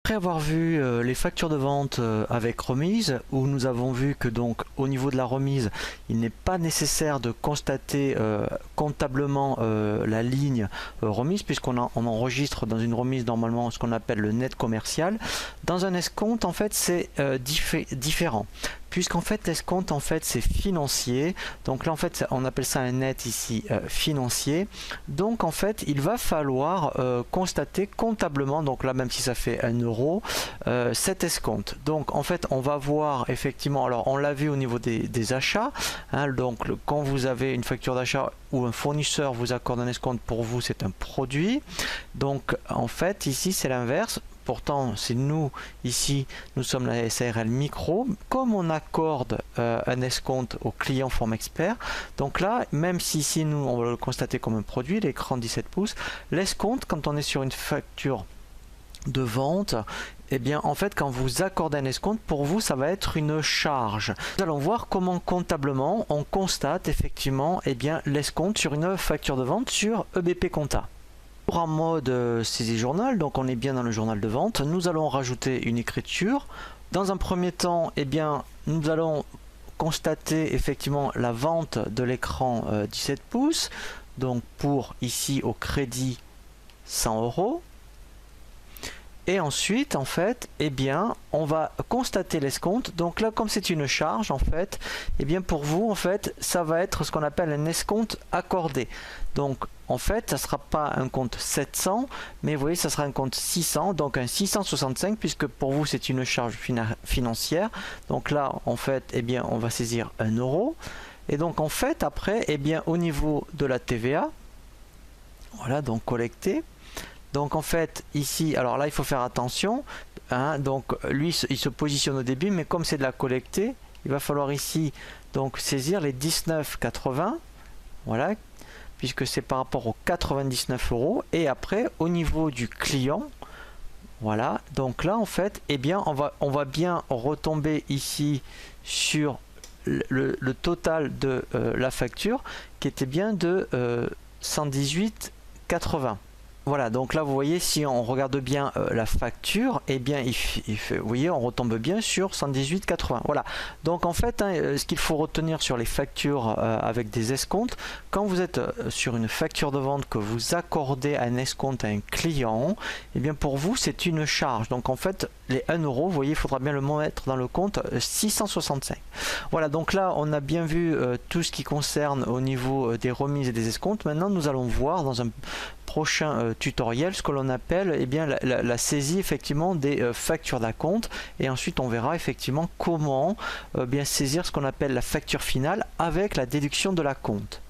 Après avoir vu les factures de vente avec remise, où nous avons vu que donc au niveau de la remise, il n'est pas nécessaire de constater comptablement la ligne remise, puisqu'on enregistre dans une remise normalement ce qu'on appelle le net commercial. Dans un escompte, en fait, c'est différent. Puisqu'en fait l'escompte en fait c'est financier, donc là en fait on appelle ça un net ici financier, donc en fait il va falloir constater comptablement, donc là même si ça fait 1 euro, cet escompte. Donc en fait on va voir effectivement, alors on l'a vu au niveau des achats, hein, donc quand vous avez une facture d'achat où un fournisseur vous accorde un escompte, pour vous c'est un produit, donc en fait ici c'est l'inverse. Pourtant, c'est nous, ici, nous sommes la SARL Micro. Comme on accorde un escompte au client Forme Expert, donc là, même si ici, nous, on va le constater comme un produit, l'écran 17 pouces, l'escompte, quand on est sur une facture de vente, eh bien, en fait, quand vous accordez un escompte, pour vous, ça va être une charge. Nous allons voir comment, comptablement, on constate effectivement eh bien, l'escompte sur une facture de vente sur EBP Compta. En mode saisie journal, donc on est bien dans le journal de vente, nous allons rajouter une écriture. Dans un premier temps, eh bien, nous allons constater effectivement la vente de l'écran 17 pouces, donc pour ici au crédit 100 euros. Et ensuite, en fait, eh bien, on va constater l'escompte. Donc là, comme c'est une charge, en fait, eh bien, pour vous, en fait, ça va être ce qu'on appelle un escompte accordé. Donc, en fait, ça ne sera pas un compte 700, mais vous voyez, ça sera un compte 600, donc un 665, puisque pour vous, c'est une charge financière. Donc là, en fait, eh bien, on va saisir 1 euro. Et donc, en fait, après, eh bien, au niveau de la TVA, voilà, donc collecté. Donc en fait ici, alors là il faut faire attention, hein, donc lui il se positionne au début, mais comme c'est de la collectée, il va falloir ici donc saisir les 19,80, voilà, puisque c'est par rapport aux 99 euros. Et après au niveau du client, voilà, donc là en fait, eh bien on va bien retomber ici sur le total de la facture qui était bien de 118,80. Voilà, donc là vous voyez, si on regarde bien la facture, eh bien vous voyez, on retombe bien sur 118,80. Voilà, donc en fait, hein, ce qu'il faut retenir sur les factures avec des escomptes, quand vous êtes sur une facture de vente que vous accordez un escompte à un client, eh bien pour vous c'est une charge. Donc en fait, les 1 euro, vous voyez, il faudra bien le mettre dans le compte 665. Voilà, donc là on a bien vu tout ce qui concerne au niveau des remises et des escomptes. Maintenant nous allons voir dans un prochain tutoriel ce que l'on appelle eh bien, la saisie effectivement des factures d'acompte, et ensuite on verra effectivement comment bien saisir ce qu'on appelle la facture finale avec la déduction de l'acompte.